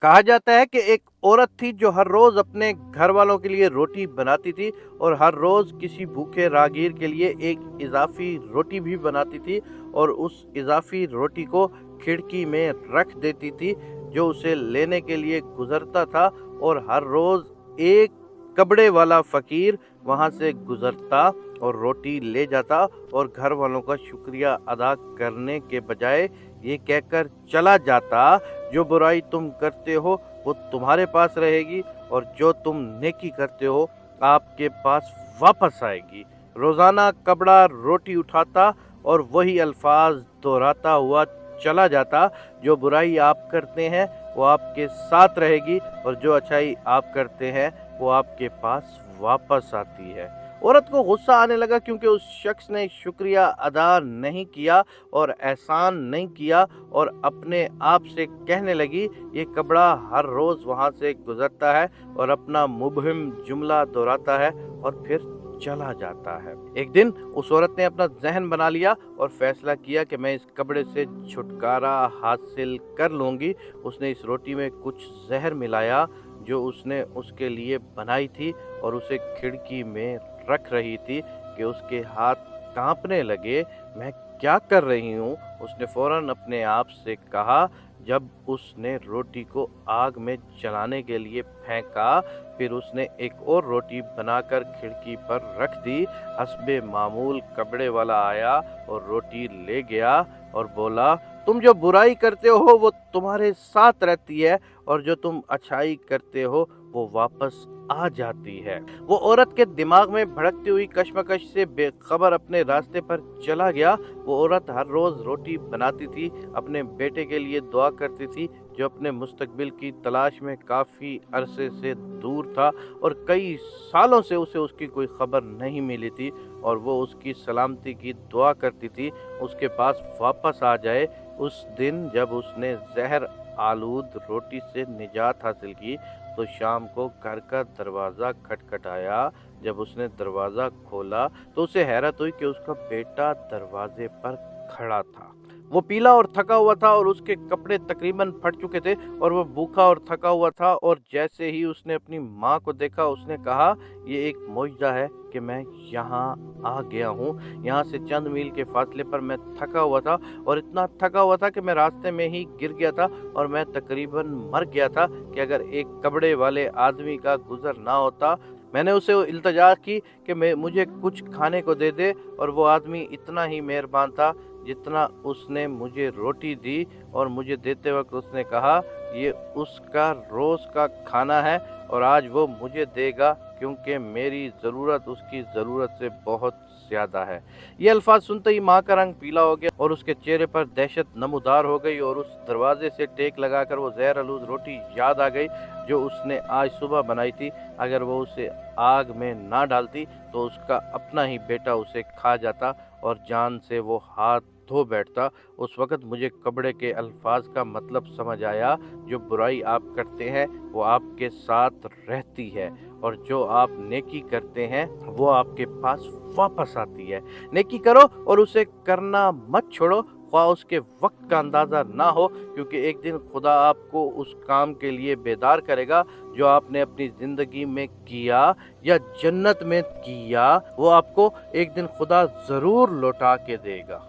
कहा जाता है कि एक औरत थी जो हर रोज अपने घर वालों के लिए रोटी बनाती थी और हर रोज किसी भूखे राहगीर के लिए एक इजाफी रोटी भी बनाती थी और उस इजाफी रोटी को खिड़की में रख देती थी जो उसे लेने के लिए गुजरता था। और हर रोज एक कपड़े वाला फकीर वहां से गुजरता और रोटी ले जाता और घर वालों का शुक्रिया अदा करने के बजाय ये कहकर चला जाता, जो बुराई तुम करते हो वो तुम्हारे पास रहेगी और जो तुम नेकी करते हो आपके पास वापस आएगी। रोजाना कपड़ा रोटी उठाता और वही अल्फाज दोहराता हुआ चला जाता, जो बुराई आप करते हैं वो आपके साथ रहेगी और जो अच्छाई आप करते हैं वो आपके पास वापस आती है। औरत को गुस्सा आने लगा क्योंकि उस शख्स ने शुक्रिया अदा नहीं किया और एहसान नहीं किया, और अपने आप से कहने लगी, ये कपड़ा हर रोज वहां से गुजरता है और अपना मुबहिम जुमला दोहराता है और फिर चला जाता है। एक दिन उस औरत ने अपना जहन बना लिया और फैसला किया कि मैं इस कपड़े से छुटकारा हासिल कर लूंगी। उसने इस रोटी में कुछ जहर मिलाया जो उसने उसके लिए बनाई थी और उसे खिड़की में रख रही थी कि उसके हाथ कांपने लगे। मैं क्या कर रही हूँ? उसने फौरन अपने आप से कहा। जब उसने रोटी को आग में जलाने के लिए फेंका, फिर उसने एक और रोटी बनाकर खिड़की पर रख दी। हस्बे मामूल कपड़े वाला आया और रोटी ले गया और बोला, तुम जो बुराई करते हो वो तुम्हारे साथ रहती है और जो तुम अच्छाई करते हो वो वापस आ जाती है। वो औरत के दिमाग में भड़कती हुई कश्मकश से बेखबर अपने रास्ते पर चला गया। वो औरत हर रोज रोटी बनाती थी, अपने बेटे के लिए दुआ करती थी जो अपने मुस्तकबिल की तलाश में काफ़ी अरसे से दूर था और कई सालों से उसे उसकी कोई खबर नहीं मिली थी, और वो उसकी सलामती की दुआ करती थी उसके पास वापस आ जाए। उस दिन जब उसने जहर आलूद रोटी से निजात हासिल की तो शाम को घर का दरवाज़ा खटखटाया। जब उसने दरवाज़ा खोला तो उसे हैरत हुई कि उसका बेटा दरवाजे पर खड़ा था। वो पीला और थका हुआ था और उसके कपड़े तकरीबन फट चुके थे और वो भूखा और थका हुआ था, और जैसे ही उसने अपनी माँ को देखा उसने कहा, ये एक मौजज़ा है कि मैं यहाँ आ गया हूँ। यहाँ से चंद मील के फासले पर मैं थका हुआ था और इतना थका हुआ था कि मैं रास्ते में ही गिर गया था और मैं तकरीबन मर गया था कि अगर एक कपड़े वाले आदमी का गुज़र ना होता। मैंने उसे इल्तिजा की कि मैं मुझे कुछ खाने को दे दे, और वो आदमी इतना ही मेहरबान था जितना उसने मुझे रोटी दी, और मुझे देते वक्त उसने कहा, ये उसका रोज़ का खाना है और आज वो मुझे देगा क्योंकि मेरी ज़रूरत उसकी ज़रूरत से बहुत ज़्यादा है। ये अल्फाज सुनते ही माँ का रंग पीला हो गया और उसके चेहरे पर दहशत नमूदार हो गई, और उस दरवाजे से टेक लगाकर वो जहर आलूद रोटी याद आ गई जो उसने आज सुबह बनाई थी। अगर वो उसे आग में ना डालती तो उसका अपना ही बेटा उसे खा जाता और जान से वो हाथ धो बैठता। उस वक़्त मुझे कबड़े के अल्फाज का मतलब समझ आया, जो बुराई आप करते हैं वो आपके साथ रहती है और जो आप नेकी करते हैं वो आपके पास वापस आती है। नेकी करो और उसे करना मत छोड़ो, ख्वाह उसके वक्त का अंदाज़ा ना हो, क्योंकि एक दिन खुदा आपको उस काम के लिए बेदार करेगा जो आपने अपनी ज़िंदगी में किया या जन्नत में किया, वो आपको एक दिन खुदा ज़रूर लौटा के देगा।